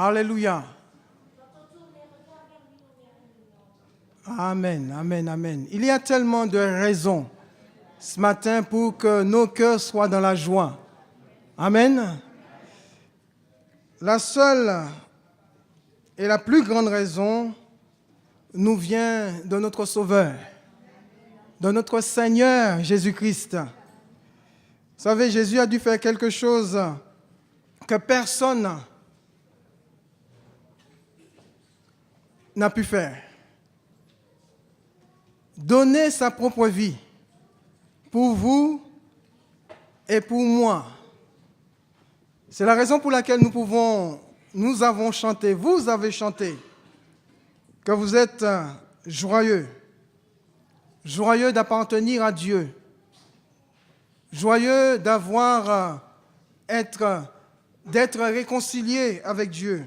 Alléluia. Amen, amen, amen. Il y a tellement de raisons ce matin pour que nos cœurs soient dans la joie. Amen. La seule et la plus grande raison nous vient de notre Sauveur, de notre Seigneur Jésus-Christ. Vous savez, Jésus a dû faire quelque chose que personne n'a pu faire. Donner sa propre vie pour vous et pour moi. C'est la raison pour laquelle nous avons chanté, vous avez chanté, que vous êtes joyeux, joyeux d'appartenir à Dieu, joyeux d'être réconcilié avec Dieu,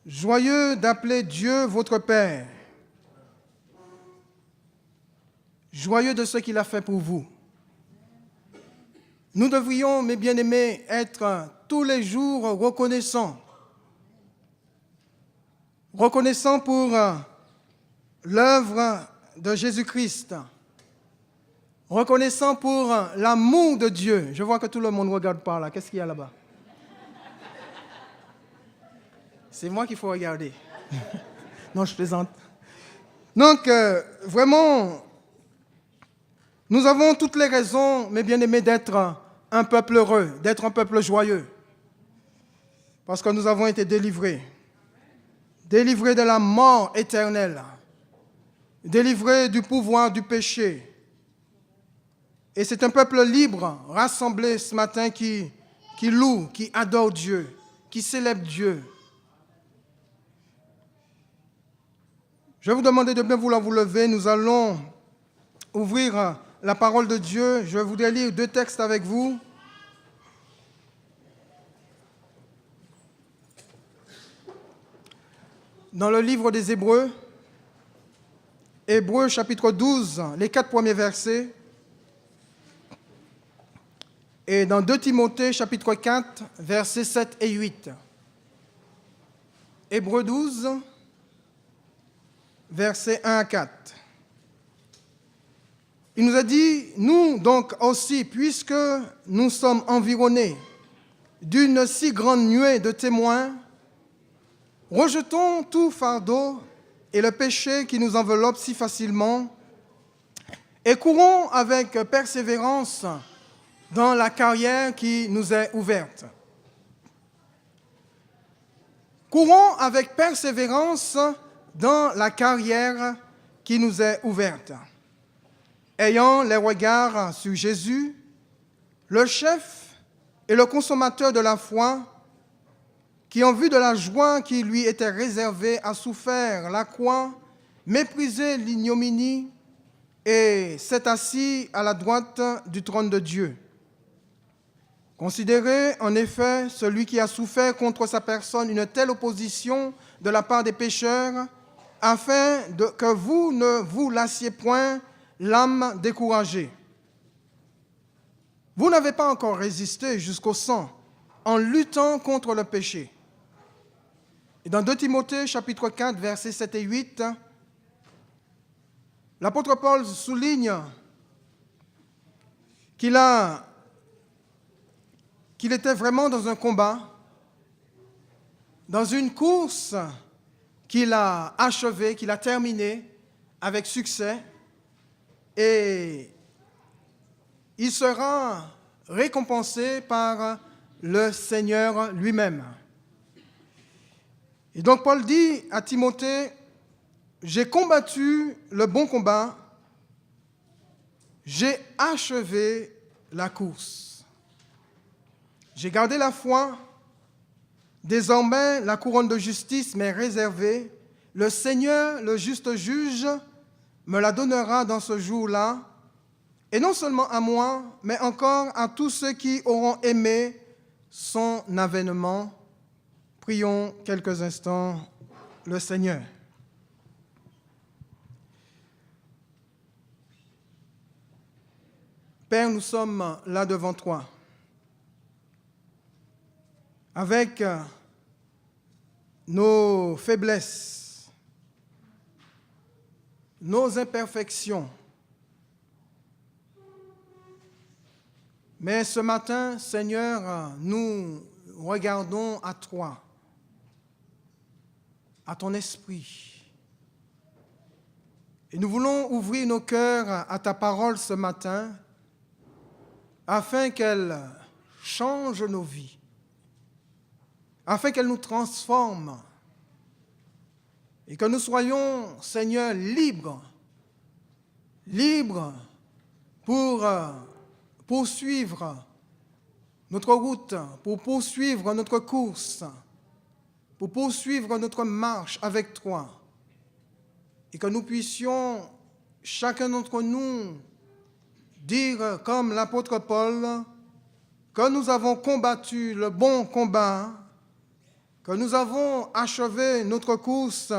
joyeux d'appeler Dieu votre Père, joyeux de ce qu'il a fait pour vous. Nous devrions, mes bien-aimés, être tous les jours reconnaissants. Reconnaissants pour l'œuvre de Jésus-Christ. Reconnaissants pour l'amour de Dieu. Je vois que tout le monde regarde par là. Qu'est-ce qu'il y a là-bas? C'est moi qu'il faut regarder. Non, je plaisante. Donc, vraiment, nous avons toutes les raisons, mes bien-aimés, d'être un peuple heureux, d'être un peuple joyeux. Parce que nous avons été délivrés. Délivrés de la mort éternelle. Délivrés du pouvoir du péché. Et c'est un peuple libre, rassemblé ce matin, qui loue, qui adore Dieu, qui célèbre Dieu. Je vais vous demander de bien vouloir vous lever. Nous allons ouvrir la parole de Dieu. Je voudrais lire 2 textes avec vous. Dans le livre des Hébreux, Hébreux chapitre 12, les 4 premiers versets. Et dans 2 Timothée chapitre 4, versets 7 et 8. Hébreux 12, versets 1 à 4. Il nous a dit, nous donc aussi, puisque nous sommes environnés d'une si grande nuée de témoins, rejetons tout fardeau et le péché qui nous enveloppe si facilement et courons avec persévérance dans la carrière qui nous est ouverte. Courons avec persévérance dans la carrière qui nous est ouverte. Ayant les regards sur Jésus, le chef et le consommateur de la foi, qui, en vue de la joie qui lui était réservée, a souffert la croix, méprisé l'ignominie et s'est assis à la droite du trône de Dieu. Considérez en effet celui qui a souffert contre sa personne une telle opposition de la part des pécheurs, afin que vous ne vous lassiez point l'âme découragée. Vous n'avez pas encore résisté jusqu'au sang en luttant contre le péché. Et dans 2 Timothée, chapitre 4, versets 7 et 8, l'apôtre Paul souligne qu'il était vraiment dans un combat, dans une course qu'il a achevée, qu'il a terminée avec succès, et il sera récompensé par le Seigneur lui-même. Et donc Paul dit à Timothée, « J'ai combattu le bon combat, j'ai achevé la course. J'ai gardé la foi, désormais la couronne de justice m'est réservée, le Seigneur, le juste juge, me la donnera dans ce jour-là, et non seulement à moi, mais encore à tous ceux qui auront aimé son avènement. » Prions quelques instants le Seigneur. Père, nous sommes là devant toi, avec nos faiblesses, nos imperfections. Mais ce matin, Seigneur, nous regardons à toi, à ton esprit. Et nous voulons ouvrir nos cœurs à ta parole ce matin, afin qu'elle change nos vies, afin qu'elle nous transforme, et que nous soyons, Seigneur, libres pour poursuivre notre route, pour poursuivre notre course, pour poursuivre notre marche avec toi, et que nous puissions, chacun d'entre nous, dire comme l'apôtre Paul, que nous avons combattu le bon combat, que nous avons achevé notre course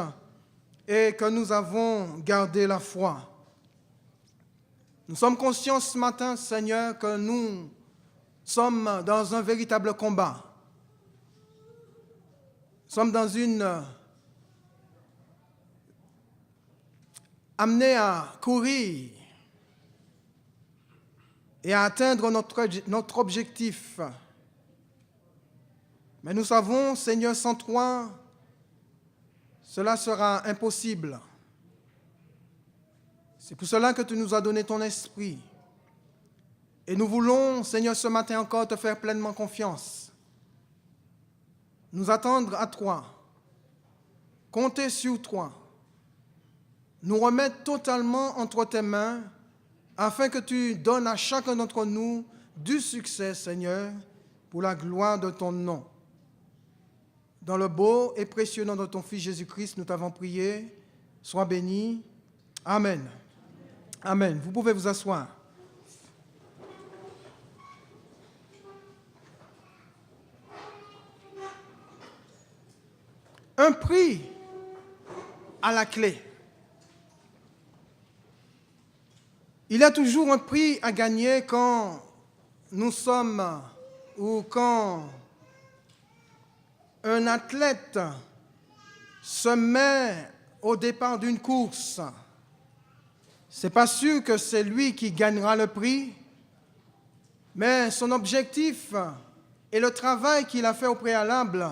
et que nous avons gardé la foi. Nous sommes conscients ce matin, Seigneur, que nous sommes dans un véritable combat. Nous sommes dans amenés à courir et à atteindre notre objectif. Mais nous savons, Seigneur, sans toi, cela sera impossible. C'est pour cela que tu nous as donné ton esprit. Et nous voulons, Seigneur, ce matin encore te faire pleinement confiance. Nous attendre à toi, compter sur toi, nous remettre totalement entre tes mains, afin que tu donnes à chacun d'entre nous du succès, Seigneur, pour la gloire de ton nom. Dans le beau et précieux nom de ton Fils Jésus-Christ, nous t'avons prié. Sois béni. Amen. Amen. Vous pouvez vous asseoir. Un prix à la clé. Il y a toujours un prix à gagner quand nous sommes ou quand un athlète se met au départ d'une course. Ce n'est pas sûr que c'est lui qui gagnera le prix, mais son objectif et le travail qu'il a fait au préalable,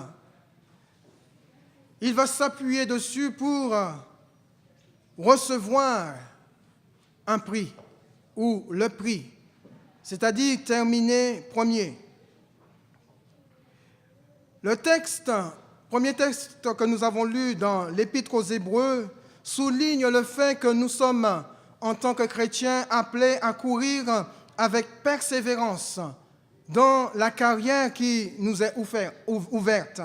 il va s'appuyer dessus pour recevoir un prix ou le prix, c'est-à-dire terminer premier. Le premier texte que nous avons lu dans l'Épître aux Hébreux souligne le fait que nous sommes, en tant que chrétiens, appelés à courir avec persévérance dans la carrière qui nous est ouverte.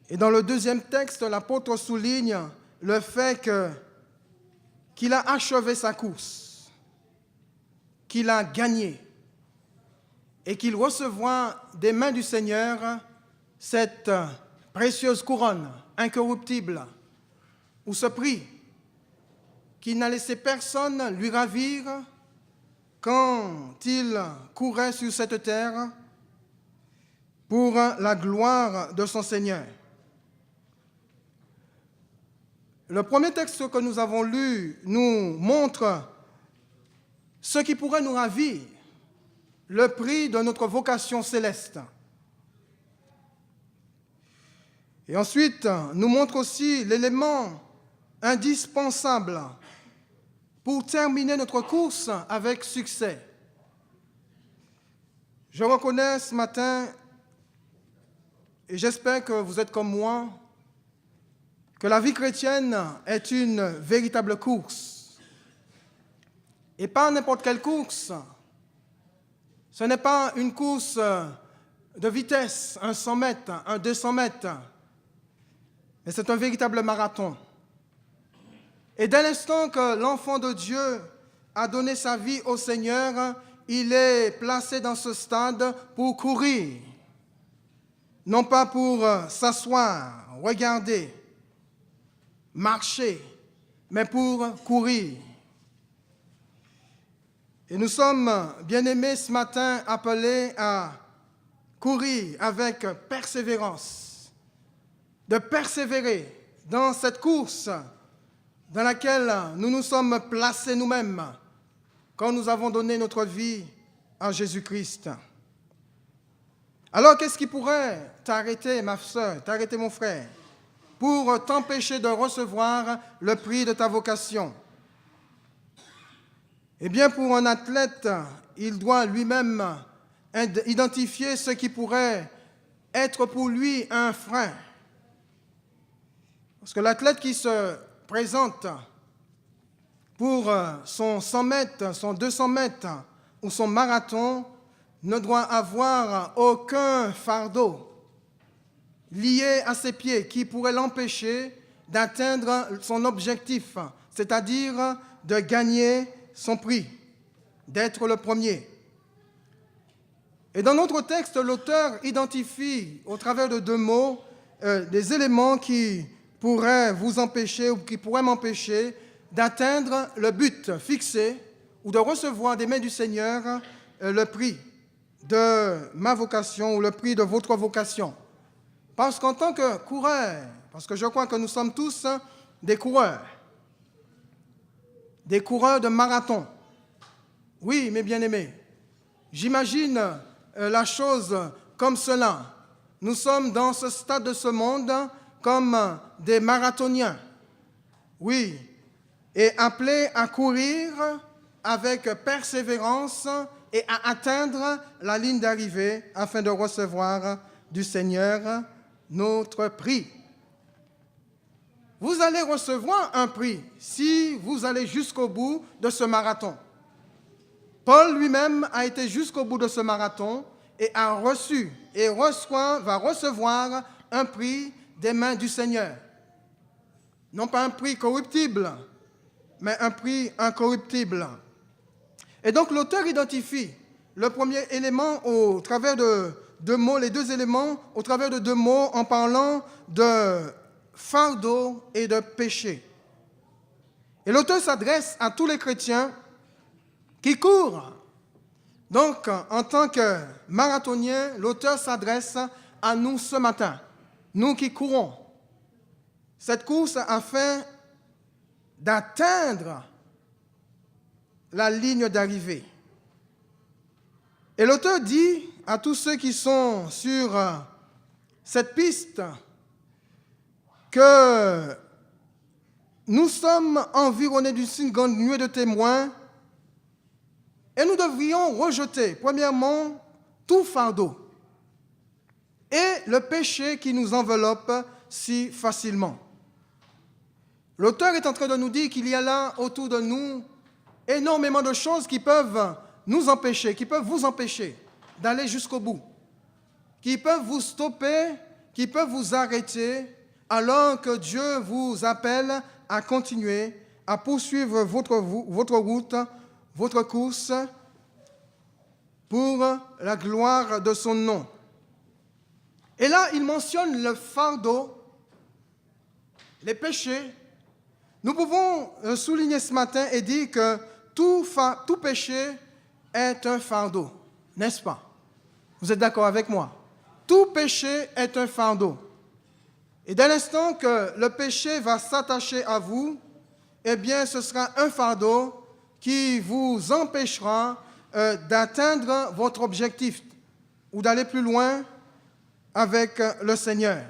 Et dans le deuxième texte, l'apôtre souligne le fait qu'il a achevé sa course, qu'il a gagné et qu'il recevra des mains du Seigneur cette précieuse couronne incorruptible ou ce prix qu'il n'a laissé personne lui ravir quand il courait sur cette terre pour la gloire de son Seigneur. Le premier texte que nous avons lu nous montre ce qui pourrait nous ravir, le prix de notre vocation céleste. Et ensuite, nous montre aussi l'élément indispensable pour terminer notre course avec succès. Je reconnais ce matin, et j'espère que vous êtes comme moi, que la vie chrétienne est une véritable course. Et pas n'importe quelle course. Ce n'est pas une course de vitesse, un 100 mètres, un 200 mètres, mais c'est un véritable marathon. Et dès l'instant que l'enfant de Dieu a donné sa vie au Seigneur, il est placé dans ce stade pour courir, non pas pour s'asseoir, regarder, marcher, mais pour courir. Et nous sommes, bien-aimés, ce matin appelés à courir avec persévérance, de persévérer dans cette course dans laquelle nous nous sommes placés nous-mêmes quand nous avons donné notre vie à Jésus-Christ. Alors, qu'est-ce qui pourrait t'arrêter, ma soeur, t'arrêter, mon frère, pour t'empêcher de recevoir le prix de ta vocation? Eh bien, pour un athlète, il doit lui-même identifier ce qui pourrait être pour lui un frein. Parce que l'athlète qui se présente pour son 100 mètres, son 200 mètres ou son marathon ne doit avoir aucun fardeau lié à ses pieds qui pourrait l'empêcher d'atteindre son objectif, c'est-à-dire de gagner son prix, d'être le premier. Et dans notre texte, l'auteur identifie au travers de 2 mots des éléments qui pourraient vous empêcher ou qui pourraient m'empêcher d'atteindre le but fixé ou de recevoir des mains du Seigneur le prix de ma vocation ou le prix de votre vocation. Parce qu'en tant que coureur, parce que je crois que nous sommes tous des coureurs de marathon. Oui, mes bien-aimés, j'imagine la chose comme cela. Nous sommes dans ce stade de ce monde comme des marathoniens. Oui, et appelés à courir avec persévérance et à atteindre la ligne d'arrivée afin de recevoir du Seigneur notre prix. Vous allez recevoir un prix si vous allez jusqu'au bout de ce marathon. Paul lui-même a été jusqu'au bout de ce marathon et a reçu et va recevoir un prix des mains du Seigneur. Non pas un prix corruptible, mais un prix incorruptible. Et donc l'auteur identifie le premier élément au travers de 2 mots, les 2 éléments au travers de 2 mots en parlant de fardeau et de péché. Et l'auteur s'adresse à tous les chrétiens qui courent. Donc, en tant que marathonien, l'auteur s'adresse à nous ce matin, nous qui courons cette course afin d'atteindre la ligne d'arrivée. Et l'auteur dit à tous ceux qui sont sur cette piste que nous sommes environnés d'une grande nuée de témoins et nous devrions rejeter, premièrement, tout fardeau et le péché qui nous enveloppe si facilement. L'auteur est en train de nous dire qu'il y a là autour de nous énormément de choses qui peuvent nous empêcher, qui peuvent vous empêcher d'aller jusqu'au bout, qui peuvent vous stopper, qui peuvent vous arrêter, alors que Dieu vous appelle à continuer, à poursuivre votre route, votre course, pour la gloire de son nom. Et là, il mentionne le fardeau, les péchés. Nous pouvons souligner ce matin et dire que tout péché est un fardeau, n'est-ce pas? Vous êtes d'accord avec moi? Tout péché est un fardeau. Et dès l'instant que le péché va s'attacher à vous, eh bien, ce sera un fardeau qui vous empêchera d'atteindre votre objectif ou d'aller plus loin avec le Seigneur.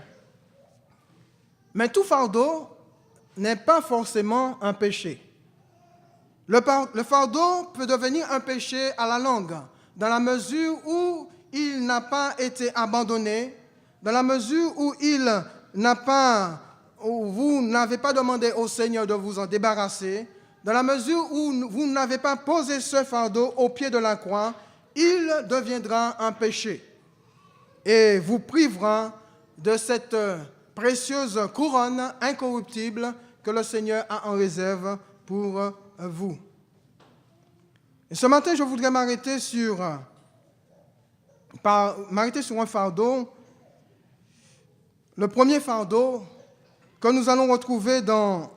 Mais tout fardeau n'est pas forcément un péché. Le fardeau peut devenir un péché à la longue, dans la mesure où il n'a pas été abandonné, dans la mesure où vous n'avez pas demandé au Seigneur de vous en débarrasser, dans la mesure où vous n'avez pas posé ce fardeau au pied de la croix, il deviendra un péché et vous privera de cette précieuse couronne incorruptible que le Seigneur a en réserve pour vous. Et ce matin, je voudrais m'arrêter sur un fardeau. Le premier fardeau que nous allons retrouver dans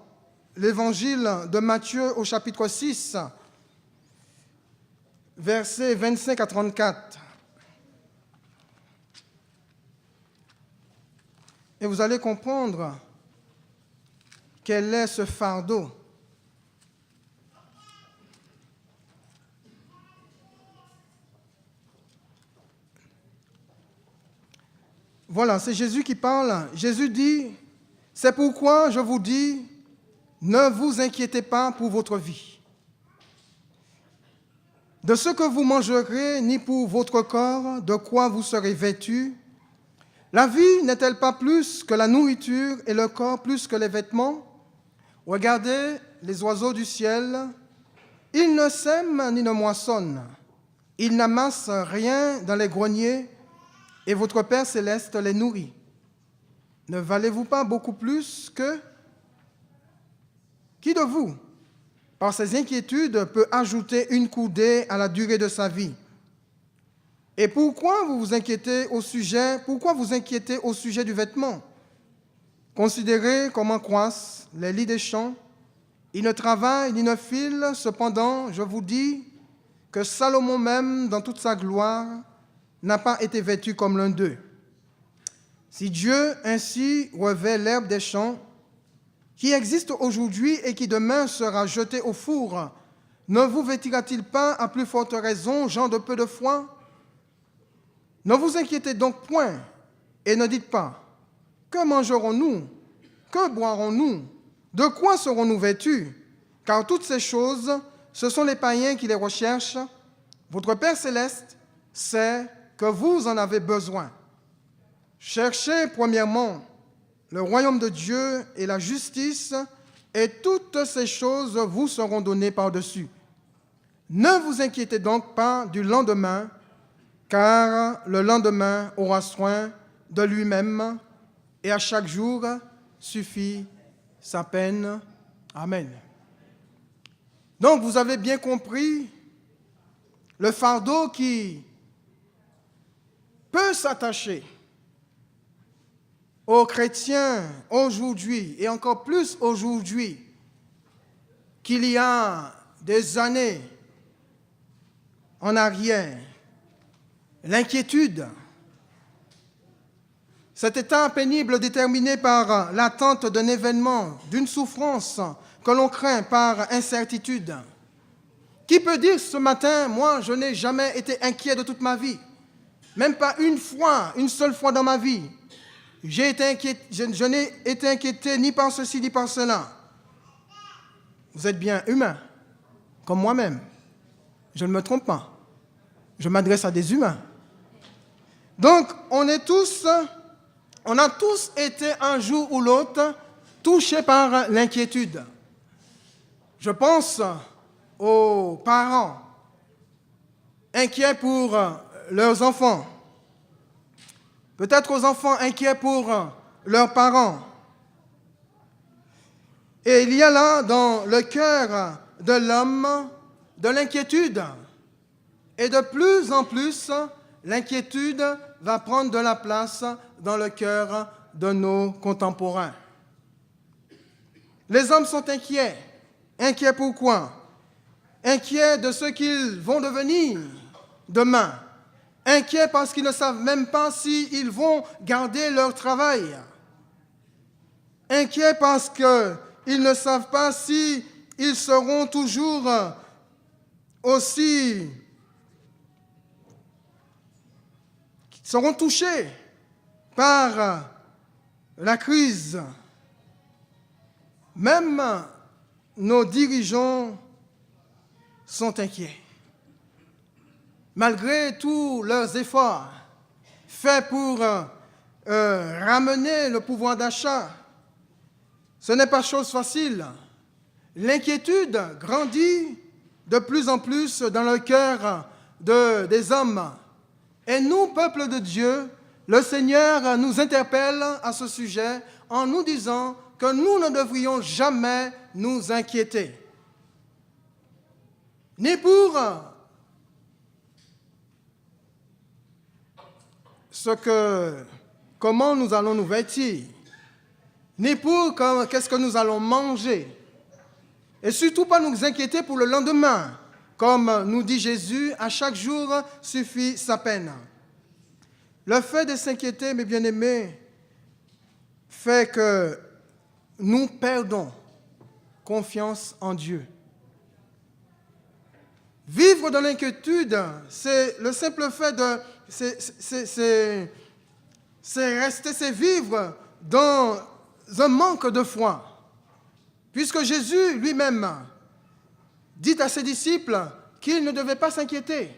l'évangile de Matthieu au chapitre 6. versets 25 à 34. Et vous allez comprendre quel est ce fardeau. Voilà, c'est Jésus qui parle. Jésus dit, « C'est pourquoi je vous dis, ne vous inquiétez pas pour votre vie, de ce que vous mangerez, ni pour votre corps, de quoi vous serez vêtus. La vie n'est-elle pas plus que la nourriture et le corps plus que les vêtements? Regardez les oiseaux du ciel, ils ne sèment ni ne moissonnent, ils n'amassent rien dans les greniers, et votre Père céleste les nourrit. Ne valez-vous pas beaucoup plus que qui de vous, par ses inquiétudes, peut ajouter une coudée à la durée de sa vie? Et pourquoi vous inquiétez au sujet du vêtement? Considérez comment croissent les lys des champs. Ils ne travaillent ni ne filent. Cependant, je vous dis que Salomon même, dans toute sa gloire, n'a pas été vêtu comme l'un d'eux. Si Dieu ainsi revêt l'herbe des champs, qui existe aujourd'hui et qui demain sera jetée au four, ne vous vêtira-t-il pas à plus forte raison, gens de peu de foi? Ne vous inquiétez donc point et ne dites pas, que mangerons-nous? Que boirons-nous? De quoi serons-nous vêtus? Car toutes ces choses, ce sont les païens qui les recherchent. Votre Père céleste sait que vous en avez besoin. Cherchez premièrement le royaume de Dieu et la justice, et toutes ces choses vous seront données par-dessus. Ne vous inquiétez donc pas du lendemain, car le lendemain aura soin de lui-même, et à chaque jour suffit sa peine. Amen. Donc, vous avez bien compris le fardeau qui peut s'attacher aux chrétiens aujourd'hui, et encore plus aujourd'hui, qu'il y a des années en arrière. L'inquiétude, cet état pénible déterminé par l'attente d'un événement, d'une souffrance que l'on craint par incertitude. Qui peut dire ce matin, moi, je n'ai jamais été inquiet de toute ma vie, même pas une fois, une seule fois dans ma vie. Je n'ai été inquiété ni par ceci ni par cela. Vous êtes bien humain, comme moi-même. Je ne me trompe pas. Je m'adresse à des humains. Donc, on a tous été un jour ou l'autre touchés par l'inquiétude. Je pense aux parents inquiets pour leurs enfants. Peut-être aux enfants inquiets pour leurs parents. Et il y a là, dans le cœur de l'homme, de l'inquiétude. Et de plus en plus, l'inquiétude va prendre de la place dans le cœur de nos contemporains. Les hommes sont inquiets. Inquiets pourquoi? Inquiets de ce qu'ils vont devenir demain. Inquiets parce qu'ils ne savent même pas s'ils vont garder leur travail. Inquiets parce qu'ils ne savent pas s'ils seront toujours aussi... seront touchés par la crise. Même nos dirigeants sont inquiets. Malgré tous leurs efforts faits pour ramener le pouvoir d'achat, ce n'est pas chose facile. L'inquiétude grandit de plus en plus dans le cœur des hommes. Et nous, peuple de Dieu, le Seigneur nous interpelle à ce sujet en nous disant que nous ne devrions jamais nous inquiéter. Ni pour comment nous allons nous vêtir, ni pour qu'est-ce que nous allons manger, et surtout pas nous inquiéter pour le lendemain, Comme nous dit Jésus, à chaque jour suffit sa peine. Le fait de s'inquiéter, mes bien-aimés, fait que nous perdons confiance en Dieu. Vivre dans l'inquiétude, c'est le simple fait de... C'est vivre dans un manque de foi. Puisque Jésus lui-même dit à ses disciples qu'ils ne devaient pas s'inquiéter.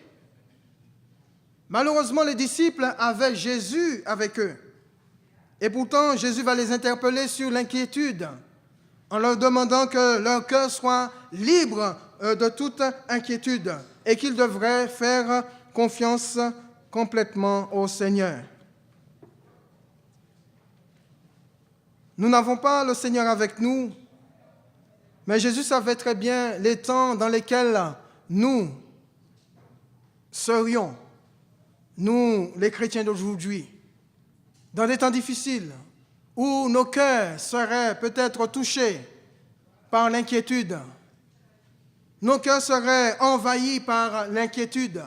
Malheureusement, les disciples avaient Jésus avec eux. Et pourtant, Jésus va les interpeller sur l'inquiétude en leur demandant que leur cœur soit libre de toute inquiétude et qu'ils devraient faire confiance complètement au Seigneur. Nous n'avons pas le Seigneur avec nous, mais Jésus savait très bien les temps dans lesquels nous serions, nous les chrétiens d'aujourd'hui, dans des temps difficiles, où nos cœurs seraient peut-être touchés par l'inquiétude. Nos cœurs seraient envahis par l'inquiétude.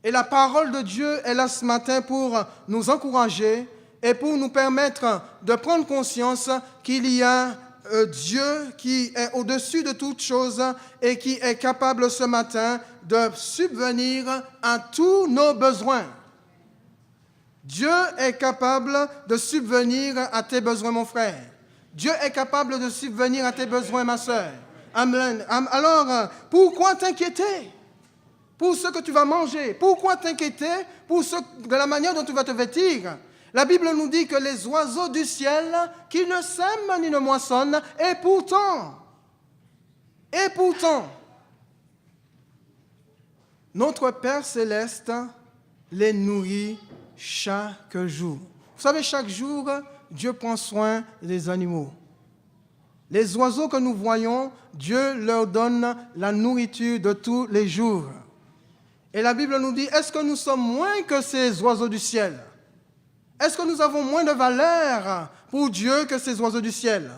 Et la parole de Dieu est là ce matin pour nous encourager et pour nous permettre de prendre conscience qu'il y a Dieu qui est au-dessus de toutes choses et qui est capable ce matin de subvenir à tous nos besoins. Dieu est capable de subvenir à tes besoins, mon frère. Dieu est capable de subvenir à tes besoins, ma soeur. Amen. Alors, pourquoi t'inquiéter pour ce que tu vas manger? Pourquoi t'inquiéter de la manière dont tu vas te vêtir? La Bible nous dit que les oiseaux du ciel, qui ne sèment ni ne moissonnent, et pourtant, notre Père céleste les nourrit chaque jour. Vous savez, chaque jour, Dieu prend soin des animaux. Les oiseaux que nous voyons, Dieu leur donne la nourriture de tous les jours. Et la Bible nous dit, est-ce que nous sommes moins que ces oiseaux du ciel? Est-ce que nous avons moins de valeur pour Dieu que ces oiseaux du ciel?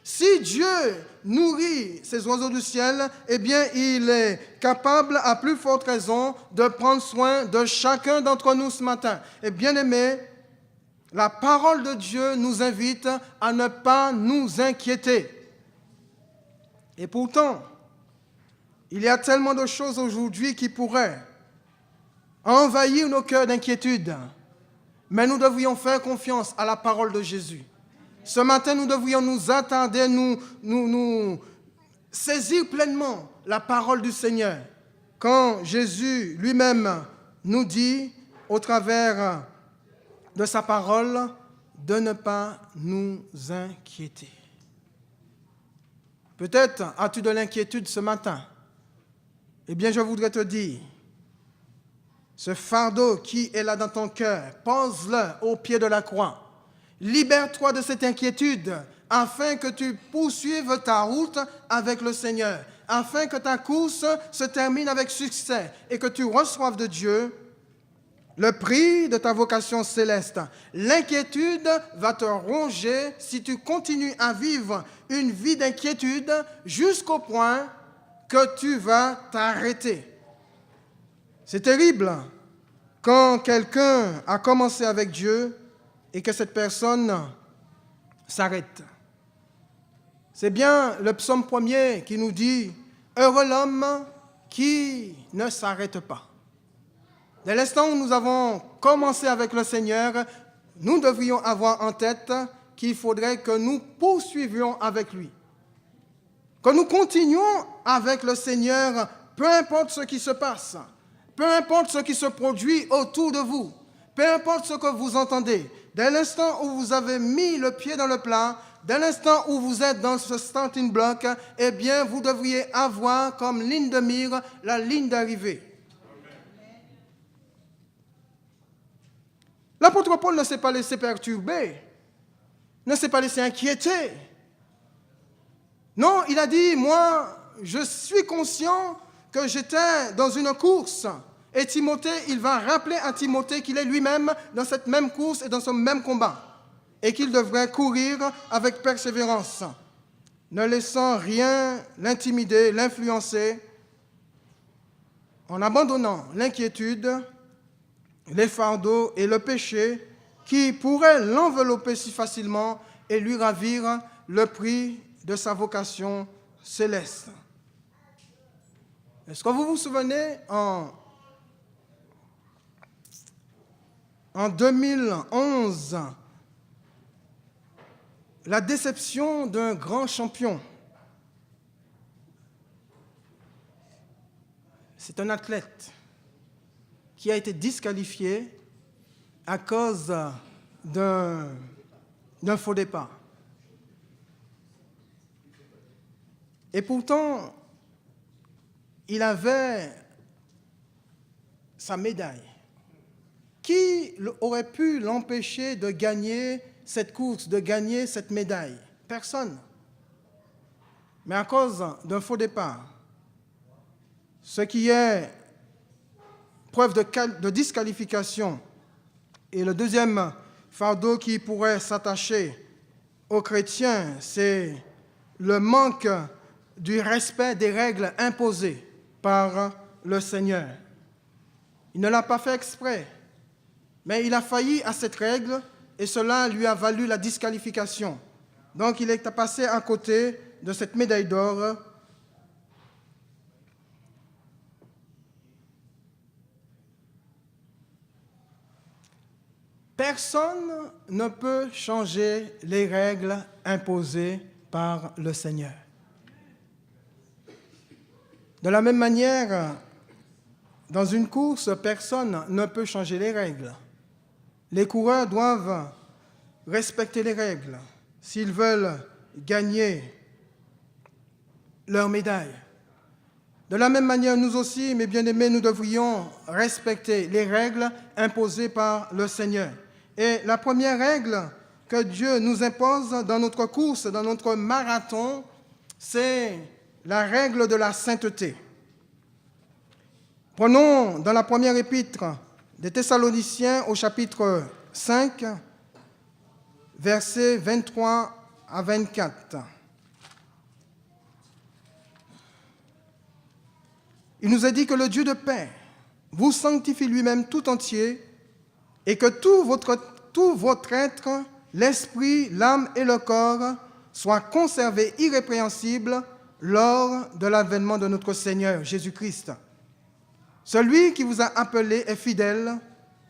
Si Dieu nourrit ces oiseaux du ciel, eh bien, il est capable, à plus forte raison, de prendre soin de chacun d'entre nous ce matin. Et bien aimé, la parole de Dieu nous invite à ne pas nous inquiéter. Et pourtant, il y a tellement de choses aujourd'hui qui pourraient envahir nos cœurs d'inquiétude. Mais nous devrions faire confiance à la parole de Jésus. Ce matin, nous devrions nous attarder, nous saisir pleinement la parole du Seigneur. Quand Jésus lui-même nous dit, au travers de sa parole, de ne pas nous inquiéter. Peut-être as-tu de l'inquiétude ce matin. Eh bien, je voudrais te dire, ce fardeau qui est là dans ton cœur, pose-le au pied de la croix. Libère-toi de cette inquiétude afin que tu poursuives ta route avec le Seigneur, afin que ta course se termine avec succès et que tu reçoives de Dieu le prix de ta vocation céleste. L'inquiétude va te ronger si tu continues à vivre une vie d'inquiétude jusqu'au point que tu vas t'arrêter. C'est terrible quand quelqu'un a commencé avec Dieu et que cette personne s'arrête. C'est bien le psaume 1er qui nous dit « Heureux l'homme qui ne s'arrête pas ». Dès l'instant où nous avons commencé avec le Seigneur, nous devrions avoir en tête qu'il faudrait que nous poursuivions avec lui. Que nous continuions avec le Seigneur, peu importe ce qui se passe, peu importe ce qui se produit autour de vous, peu importe ce que vous entendez. Dès l'instant où vous avez mis le pied dans le plat, dès l'instant où vous êtes dans ce starting block, eh bien, vous devriez avoir comme ligne de mire la ligne d'arrivée. L'apôtre Paul ne s'est pas laissé perturber, ne s'est pas laissé inquiéter. Non, il a dit, moi, je suis conscient que j'étais dans une course. Et Timothée, il va rappeler à Timothée qu'il est lui-même dans cette même course et dans ce même combat. Et qu'il devrait courir avec persévérance, ne laissant rien l'intimider, l'influencer, en abandonnant l'inquiétude, les fardeaux et le péché qui pourraient l'envelopper si facilement et lui ravir le prix de sa vocation céleste. Est-ce que vous vous souvenez, en 2011, la déception d'un grand champion? C'est un athlète qui a été disqualifié à cause d'un faux départ. Et pourtant, il avait sa médaille. Qui aurait pu l'empêcher de gagner cette course, de gagner cette médaille? Personne. Mais à cause d'un faux départ, ce qui est preuve de disqualification, et le deuxième fardeau qui pourrait s'attacher aux chrétiens, c'est le manque du respect des règles imposées par le Seigneur. Il ne l'a pas fait exprès, mais il a failli à cette règle et cela lui a valu la disqualification. Donc il est passé à côté de cette médaille d'or. Personne ne peut changer les règles imposées par le Seigneur. De la même manière, dans une course, personne ne peut changer les règles. Les coureurs doivent respecter les règles s'ils veulent gagner leur médaille. De la même manière, nous aussi, mes bien-aimés, nous devrions respecter les règles imposées par le Seigneur. Et la première règle que Dieu nous impose dans notre course, dans notre marathon, c'est la règle de la sainteté. Prenons dans la première épître des Thessaloniciens au chapitre 5, versets 23 à 24. Il nous est dit que le Dieu de paix vous sanctifie lui-même tout entier et que tout votre être, l'esprit, l'âme et le corps soient conservés irrépréhensibles lors de l'avènement de notre Seigneur Jésus-Christ. Celui qui vous a appelé est fidèle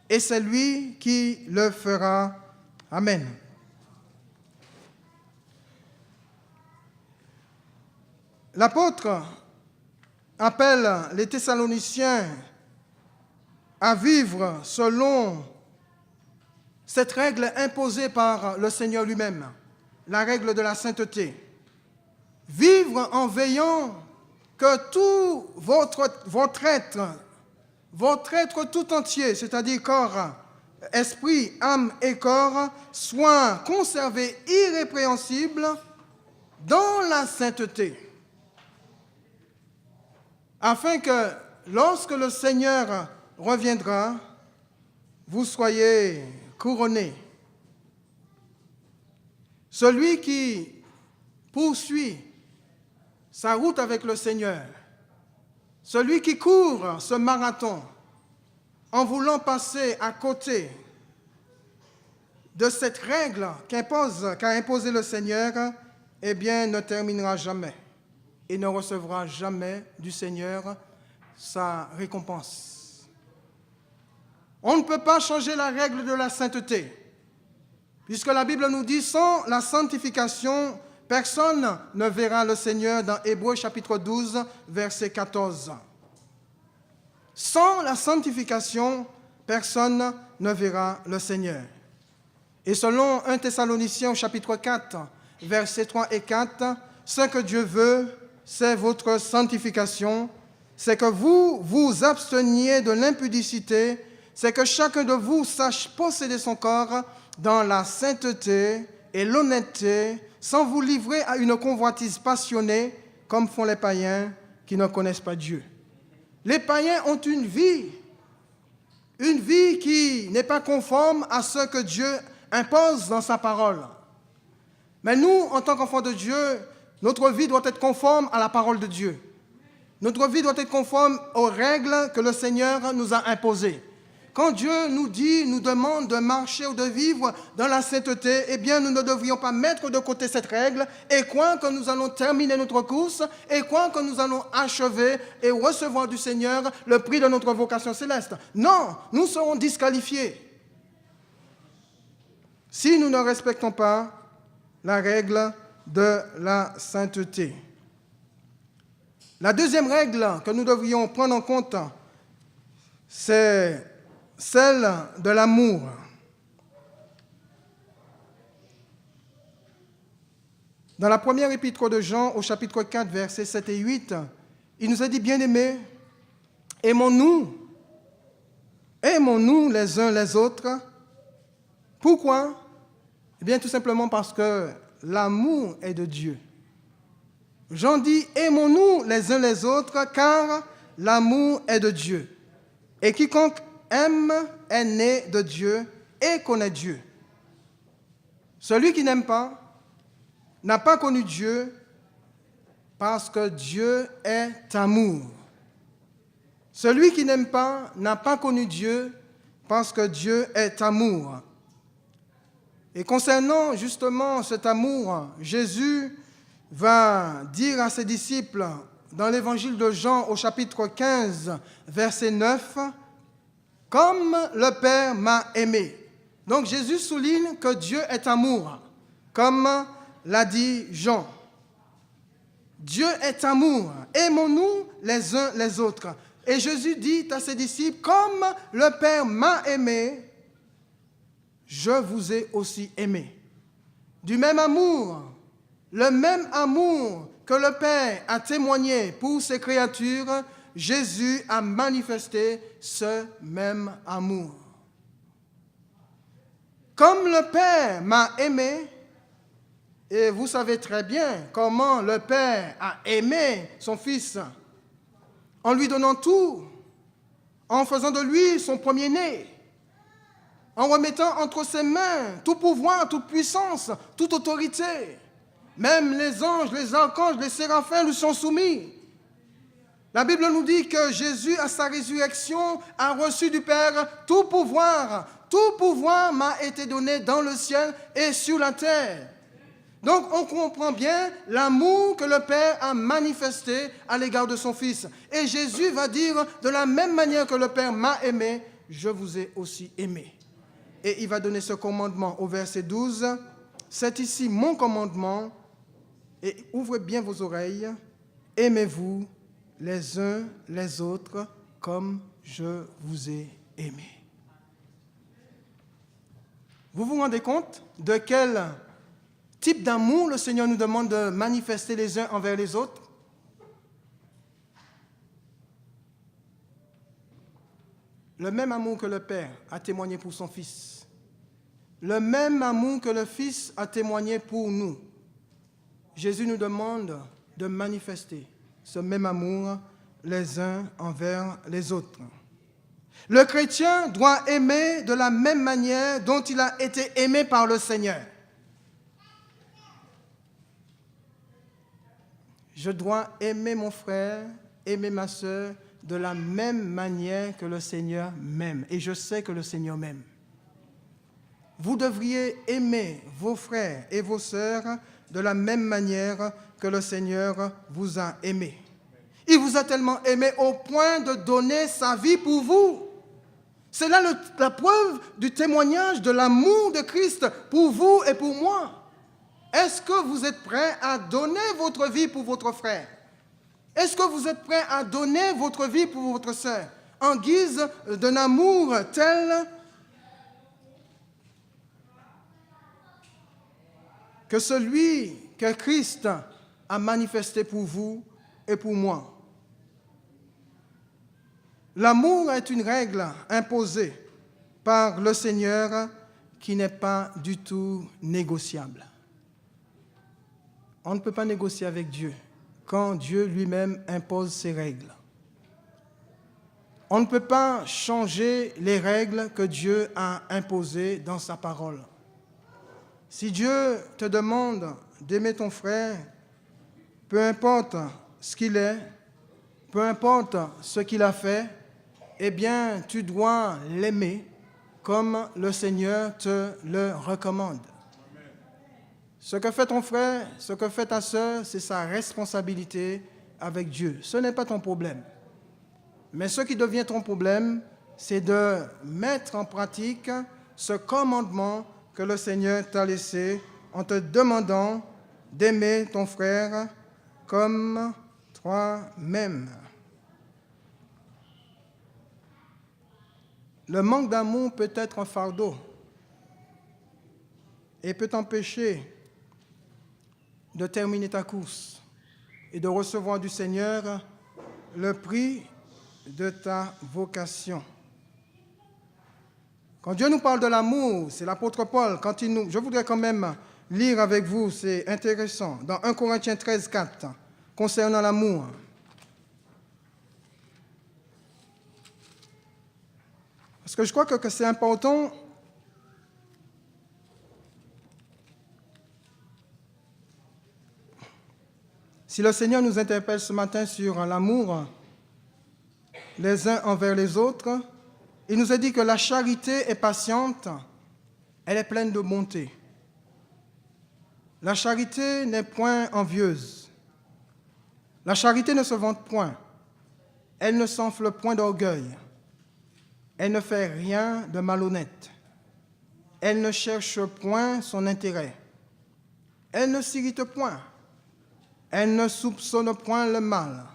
et c'est lui qui le fera. Amen. L'apôtre appelle les Thessaloniciens à vivre selon cette règle imposée par le Seigneur lui-même, la règle de la sainteté. Vivre en veillant que tout votre être tout entier, c'est-à-dire corps, esprit, âme et corps, soit conservés irrépréhensibles dans la sainteté, afin que lorsque le Seigneur reviendra, vous soyez couronnés. Celui qui poursuit sa route avec le Seigneur, celui qui court ce marathon en voulant passer à côté de cette règle qu'a imposée le Seigneur, eh bien, ne terminera jamais et ne recevra jamais du Seigneur sa récompense. On ne peut pas changer la règle de la sainteté, puisque la Bible nous dit, sans la sanctification, personne ne verra le Seigneur dans Hébreux chapitre 12, verset 14. Sans la sanctification, personne ne verra le Seigneur. Et selon 1 Thessaloniciens au chapitre 4, versets 3 et 4, ce que Dieu veut, c'est votre sanctification, c'est que vous vous absteniez de l'impudicité, c'est que chacun de vous sache posséder son corps dans la sainteté et l'honnêteté, sans vous livrer à une convoitise passionnée, comme font les païens qui ne connaissent pas Dieu. Les païens ont une vie qui n'est pas conforme à ce que Dieu impose dans sa parole. Mais nous, en tant qu'enfants de Dieu, notre vie doit être conforme à la parole de Dieu. Notre vie doit être conforme aux règles que le Seigneur nous a imposées. Quand Dieu nous dit, nous demande de marcher ou de vivre dans la sainteté, eh bien, nous ne devrions pas mettre de côté cette règle et croire que nous allons terminer notre course et croire que nous allons achever et recevoir du Seigneur le prix de notre vocation céleste. Non, nous serons disqualifiés si nous ne respectons pas la règle de la sainteté. La deuxième règle que nous devrions prendre en compte, c'est celle de l'amour. Dans la première épître de Jean, au chapitre 4, versets 7 et 8, il nous a dit, bien-aimés, aimons-nous les uns les autres. Pourquoi? Eh bien, tout simplement parce que l'amour est de Dieu. Jean dit, aimons-nous les uns les autres, car l'amour est de Dieu. Et quiconque aime est né de Dieu et connaît Dieu. Celui qui n'aime pas n'a pas connu Dieu parce que Dieu est amour. Celui qui n'aime pas n'a pas connu Dieu parce que Dieu est amour. Et concernant justement cet amour, Jésus va dire à ses disciples dans l'évangile de Jean au chapitre 15, verset 9, « Comme le Père m'a aimé ». Donc Jésus souligne que Dieu est amour, comme l'a dit Jean. Dieu est amour, aimons-nous les uns les autres. Et Jésus dit à ses disciples, « Comme le Père m'a aimé, je vous ai aussi aimé. » Du même amour, le même amour que le Père a témoigné pour ses créatures, Jésus a manifesté ce même amour. Comme le Père m'a aimé, et vous savez très bien comment le Père a aimé son Fils, en lui donnant tout, en faisant de lui son premier-né, en remettant entre ses mains tout pouvoir, toute puissance, toute autorité. Même les anges, les archanges, les séraphins lui sont soumis. La Bible nous dit que Jésus, à sa résurrection, a reçu du Père tout pouvoir. Tout pouvoir m'a été donné dans le ciel et sur la terre. Donc, on comprend bien l'amour que le Père a manifesté à l'égard de son Fils. Et Jésus va dire, de la même manière que le Père m'a aimé, je vous ai aussi aimé. Et il va donner ce commandement au verset 12. C'est ici mon commandement, et ouvrez bien vos oreilles, aimez-vous les uns les autres comme je vous ai aimé. Vous vous rendez compte de quel type d'amour le Seigneur nous demande de manifester les uns envers les autres? Le même amour que le Père a témoigné pour son Fils, le même amour que le Fils a témoigné pour nous, Jésus nous demande de manifester ce même amour les uns envers les autres. Le chrétien doit aimer de la même manière dont il a été aimé par le Seigneur. Je dois aimer mon frère, aimer ma soeur de la même manière que le Seigneur m'aime. Et je sais que le Seigneur m'aime. Vous devriez aimer vos frères et vos sœurs de la même manière que le Seigneur vous a aimé. Il vous a tellement aimé au point de donner sa vie pour vous. C'est là la preuve du témoignage de l'amour de Christ pour vous et pour moi. Est-ce que vous êtes prêts à donner votre vie pour votre frère? Est-ce que vous êtes prêts à donner votre vie pour votre sœur en guise d'un amour tel que celui que Christ a manifesté pour vous et pour moi? L'amour est une règle imposée par le Seigneur qui n'est pas du tout négociable. On ne peut pas négocier avec Dieu quand Dieu lui-même impose ses règles. On ne peut pas changer les règles que Dieu a imposées dans sa parole. Si Dieu te demande d'aimer ton frère, peu importe ce qu'il est, peu importe ce qu'il a fait, eh bien, tu dois l'aimer comme le Seigneur te le recommande. Ce que fait ton frère, ce que fait ta sœur, c'est sa responsabilité avec Dieu. Ce n'est pas ton problème. Mais ce qui devient ton problème, c'est de mettre en pratique ce commandement que le Seigneur t'a laissé en te demandant d'aimer ton frère comme toi-même. Le manque d'amour peut être un fardeau et peut t'empêcher de terminer ta course et de recevoir du Seigneur le prix de ta vocation. Quand Dieu nous parle de l'amour, c'est l'apôtre Paul, je voudrais quand même lire avec vous, c'est intéressant, dans 1 Corinthiens 13, 4, concernant l'amour. Parce que je crois que c'est important si le Seigneur nous interpelle ce matin sur l'amour les uns envers les autres. Il nous a dit que la charité est patiente, elle est pleine de bonté. La charité n'est point envieuse. La charité ne se vante point. Elle ne s'enfle point d'orgueil. Elle ne fait rien de malhonnête. Elle ne cherche point son intérêt. Elle ne s'irrite point. Elle ne soupçonne point le mal.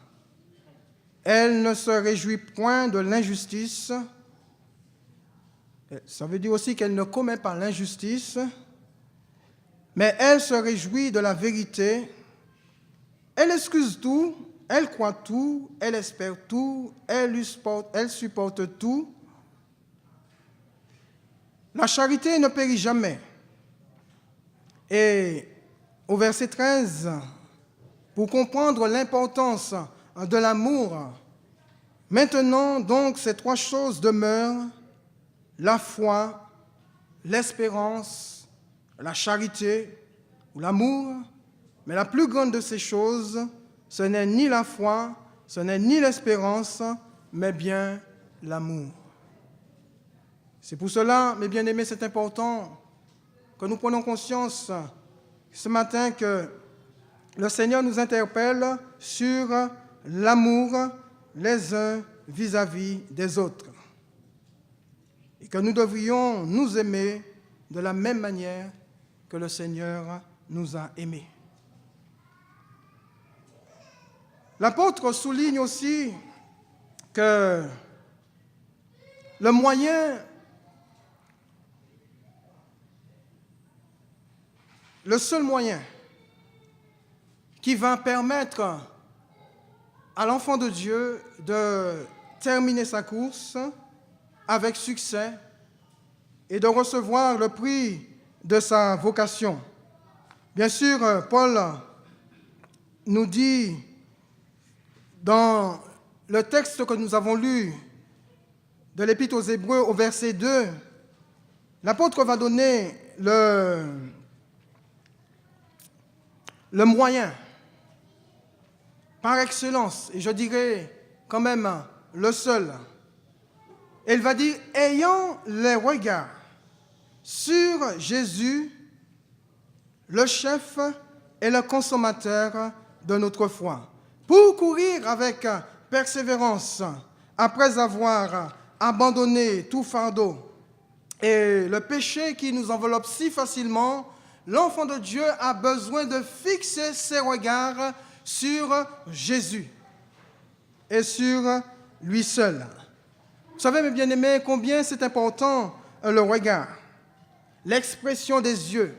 Elle ne se réjouit point de l'injustice. Ça veut dire aussi qu'elle ne commet pas l'injustice, mais elle se réjouit de la vérité. Elle excuse tout, elle croit tout, elle espère tout, elle supporte tout. La charité ne périt jamais. Et au verset 13, pour comprendre l'importance de l'amour, maintenant donc ces trois choses demeurent: la foi, l'espérance, la charité ou l'amour. Mais la plus grande de ces choses, ce n'est ni la foi, ce n'est ni l'espérance, mais bien l'amour. C'est pour cela, mes bien-aimés, c'est important que nous prenions conscience ce matin que le Seigneur nous interpelle sur l'amour les uns vis-à-vis des autres. Et que nous devrions nous aimer de la même manière que le Seigneur nous a aimés. L'apôtre souligne aussi que le seul moyen qui va permettre à l'enfant de Dieu de terminer sa course avec succès et de recevoir le prix de sa vocation. Bien sûr, Paul nous dit dans le texte que nous avons lu de l'Épître aux Hébreux au verset 2, l'apôtre va donner le moyen par excellence, et je dirais quand même le seul. Il va dire, ayant les regards sur Jésus, le chef et le consommateur de notre foi, pour courir avec persévérance, après avoir abandonné tout fardeau et le péché qui nous enveloppe si facilement, l'enfant de Dieu a besoin de fixer ses regards sur Jésus et sur lui seul. Vous savez, mes bien-aimés, combien c'est important le regard, l'expression des yeux.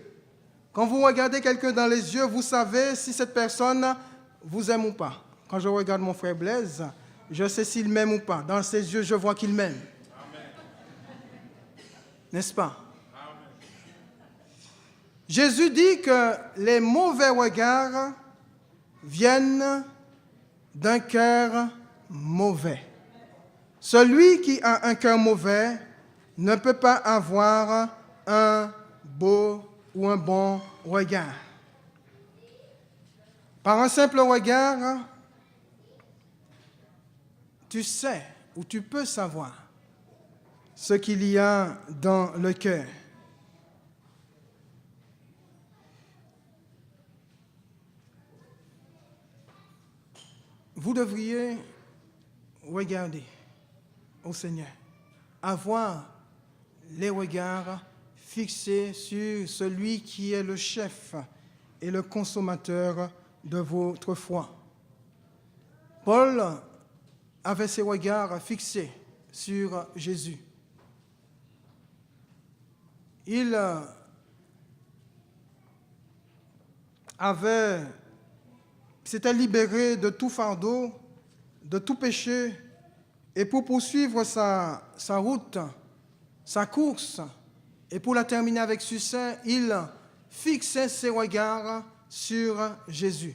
Quand vous regardez quelqu'un dans les yeux, vous savez si cette personne vous aime ou pas. Quand je regarde mon frère Blaise, je sais s'il m'aime ou pas. Dans ses yeux, je vois qu'il m'aime. Amen. N'est-ce pas? Amen. Jésus dit que les mauvais regards viennent d'un cœur mauvais. Celui qui a un cœur mauvais ne peut pas avoir un beau ou un bon regard. Par un simple regard, tu sais ou tu peux savoir ce qu'il y a dans le cœur. Vous devriez regarder au Seigneur, avoir les regards fixés sur celui qui est le chef et le consommateur de votre foi. Paul avait ses regards fixés sur Jésus. Il s'était libéré de tout fardeau, de tout péché, et pour poursuivre sa route, sa course, et pour la terminer avec succès, il fixait ses regards sur Jésus.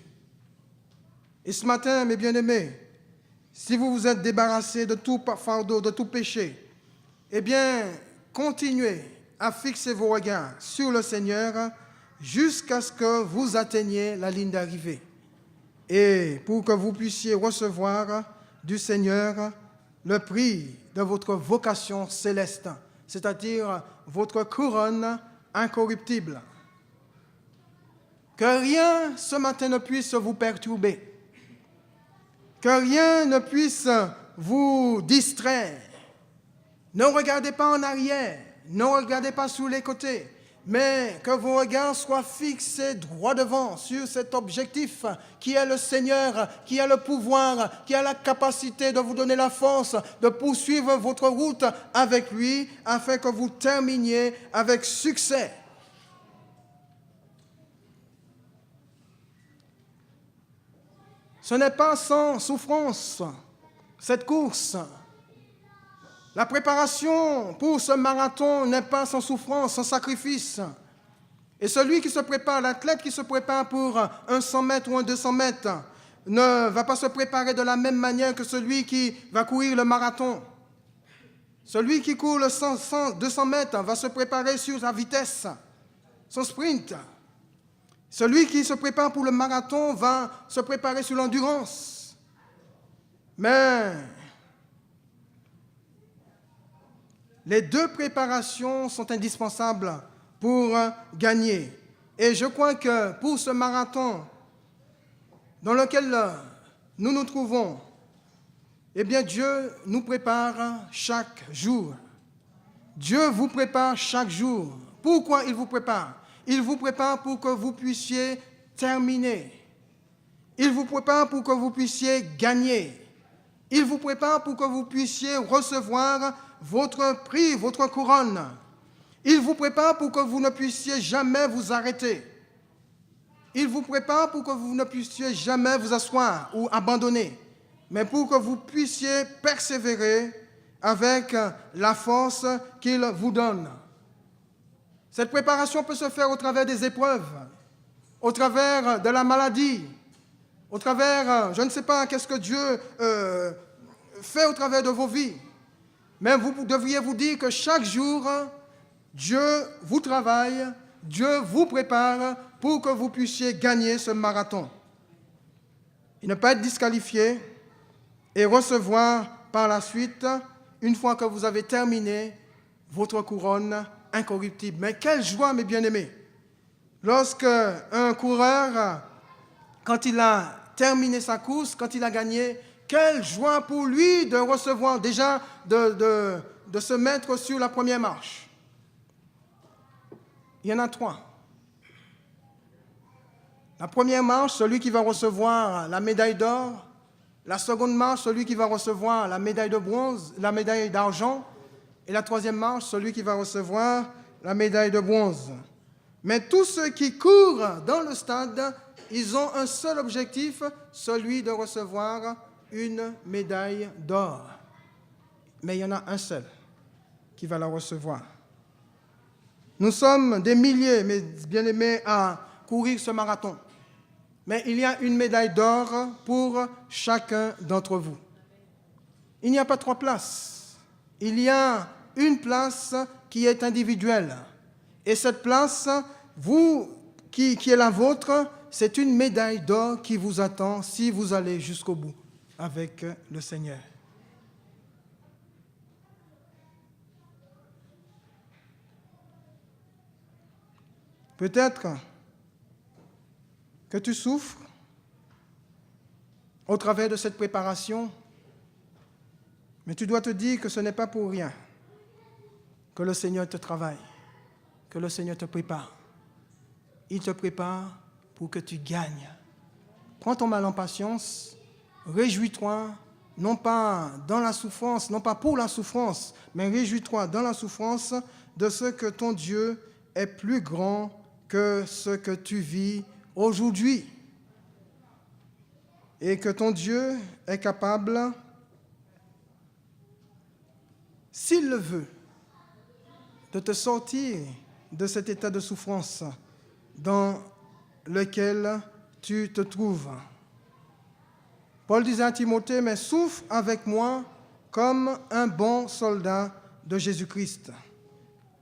Et ce matin, mes bien-aimés, si vous vous êtes débarrassés de tout fardeau, de tout péché, eh bien, continuez à fixer vos regards sur le Seigneur jusqu'à ce que vous atteigniez la ligne d'arrivée. Et pour que vous puissiez recevoir du Seigneur le prix de votre vocation céleste, c'est-à-dire votre couronne incorruptible. Que rien ce matin ne puisse vous perturber, que rien ne puisse vous distraire. Ne regardez pas en arrière, ne regardez pas sur les côtés, mais que vos regards soient fixés droit devant sur cet objectif qui est le Seigneur, qui a le pouvoir, qui a la capacité de vous donner la force de poursuivre votre route avec lui afin que vous terminiez avec succès. Ce n'est pas sans souffrance, cette course. La préparation pour ce marathon n'est pas sans souffrance, sans sacrifice. Et celui qui se prépare, l'athlète qui se prépare pour un 100 mètres ou un 200 mètres, ne va pas se préparer de la même manière que celui qui va courir le marathon. Celui qui court le 200 mètres va se préparer sur sa vitesse, son sprint. Celui qui se prépare pour le marathon va se préparer sur l'endurance. Mais les deux préparations sont indispensables pour gagner. Et je crois que pour ce marathon dans lequel nous nous trouvons, eh bien Dieu nous prépare chaque jour. Dieu vous prépare chaque jour. Pourquoi il vous prépare? Il vous prépare pour que vous puissiez terminer. Il vous prépare pour que vous puissiez gagner. Il vous prépare pour que vous puissiez recevoir votre prix, votre couronne. Il vous prépare pour que vous ne puissiez jamais vous arrêter. Il vous prépare pour que vous ne puissiez jamais vous asseoir ou abandonner, mais pour que vous puissiez persévérer avec la force qu'il vous donne. Cette préparation peut se faire au travers des épreuves, au travers de la maladie, au travers, je ne sais pas, qu'est-ce que Dieu fait au travers de vos vies. Mais vous devriez vous dire que chaque jour, Dieu vous travaille, Dieu vous prépare pour que vous puissiez gagner ce marathon. Et ne pas être disqualifié et recevoir par la suite, une fois que vous avez terminé, votre couronne incorruptible. Mais quelle joie, mes bien-aimés, lorsque un coureur, quand il a terminé sa course, quand il a gagné, quelle joie pour lui de recevoir déjà, de se mettre sur la première marche. Il y en a 3. La première marche, celui qui va recevoir la médaille d'or. La seconde marche, celui qui va recevoir la médaille de bronze, la médaille d'argent. Et la troisième marche, celui qui va recevoir la médaille de bronze. Mais tous ceux qui courent dans le stade, ils ont un seul objectif, celui de recevoir une médaille d'or. Mais il y en a un seul qui va la recevoir. Nous sommes des milliers, mes bien-aimés, à courir ce marathon. Mais il y a une médaille d'or pour chacun d'entre vous. Il n'y a pas 3 places. Il y a une place qui est individuelle. Et cette place, vous, qui est la vôtre, c'est une médaille d'or qui vous attend si vous allez jusqu'au bout avec le Seigneur. Peut-être que tu souffres au travers de cette préparation, mais tu dois te dire que ce n'est pas pour rien que le Seigneur te travaille, que le Seigneur te prépare. Il te prépare pour que tu gagnes. Prends ton mal en patience, réjouis-toi, non pas dans la souffrance, non pas pour la souffrance, mais réjouis-toi dans la souffrance de ce que ton Dieu est plus grand que ce que tu vis aujourd'hui. Et que ton Dieu est capable, s'il le veut, de te sortir de cet état de souffrance dans lequel tu te trouves. Paul disait à Timothée, mais souffre avec moi comme un bon soldat de Jésus-Christ.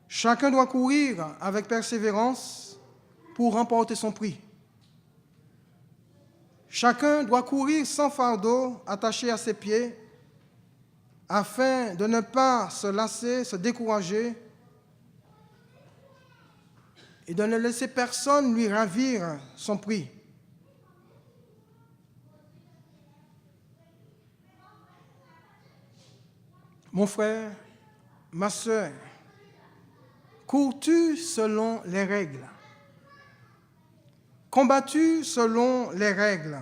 Chacun doit courir avec persévérance pour remporter son prix. Chacun doit courir sans fardeau attaché à ses pieds afin de ne pas se lasser, se décourager et de ne laisser personne lui ravir son prix. Mon frère, ma sœur, cours-tu selon les règles? Combats-tu selon les règles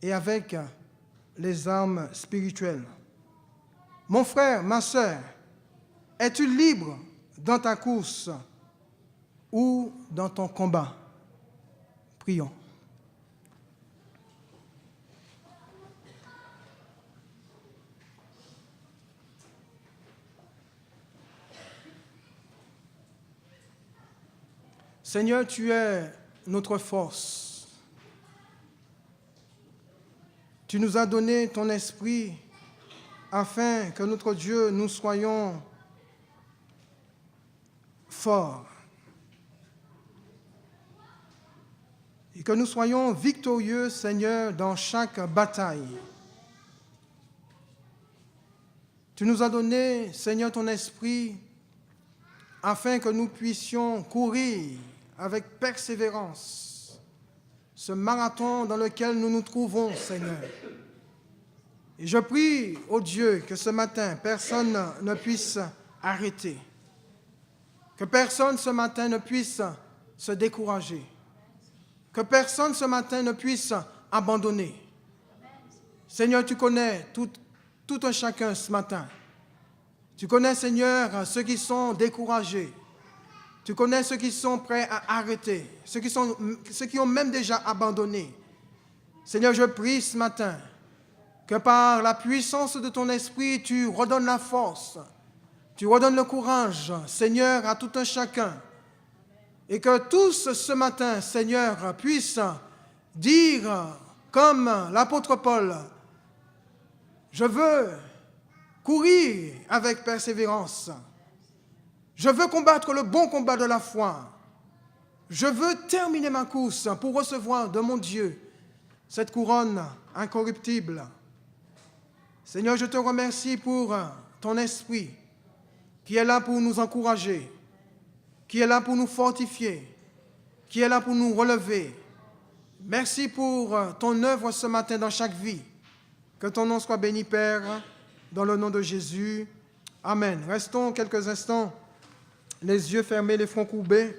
et avec les armes spirituelles? Mon frère, ma sœur, es-tu libre dans ta course ou dans ton combat? Prions. Seigneur, tu es notre force. Tu nous as donné ton esprit afin que notre Dieu, nous soyons forts et que nous soyons victorieux, Seigneur, dans chaque bataille. Tu nous as donné, Seigneur, ton esprit afin que nous puissions courir avec persévérance ce marathon dans lequel nous nous trouvons, Seigneur. Et je prie, ô Dieu, que ce matin, personne ne puisse arrêter, que personne ce matin ne puisse se décourager, que personne ce matin ne puisse abandonner. Seigneur, tu connais tout un chacun ce matin. Tu connais, Seigneur, ceux qui sont découragés. Tu connais ceux qui sont prêts à arrêter, ceux qui ont même déjà abandonné. Seigneur, je prie ce matin que par la puissance de ton esprit, tu redonnes la force, tu redonnes le courage, Seigneur, à tout un chacun. Et que tous ce matin, Seigneur, puissent dire, comme l'apôtre Paul, je veux courir avec persévérance. Je veux combattre le bon combat de la foi. Je veux terminer ma course pour recevoir de mon Dieu cette couronne incorruptible. Seigneur, je te remercie pour ton esprit qui est là pour nous encourager, qui est là pour nous fortifier, qui est là pour nous relever. Merci pour ton œuvre ce matin dans chaque vie. Que ton nom soit béni, Père, dans le nom de Jésus. Amen. Restons quelques instants, les yeux fermés, les fronts courbés.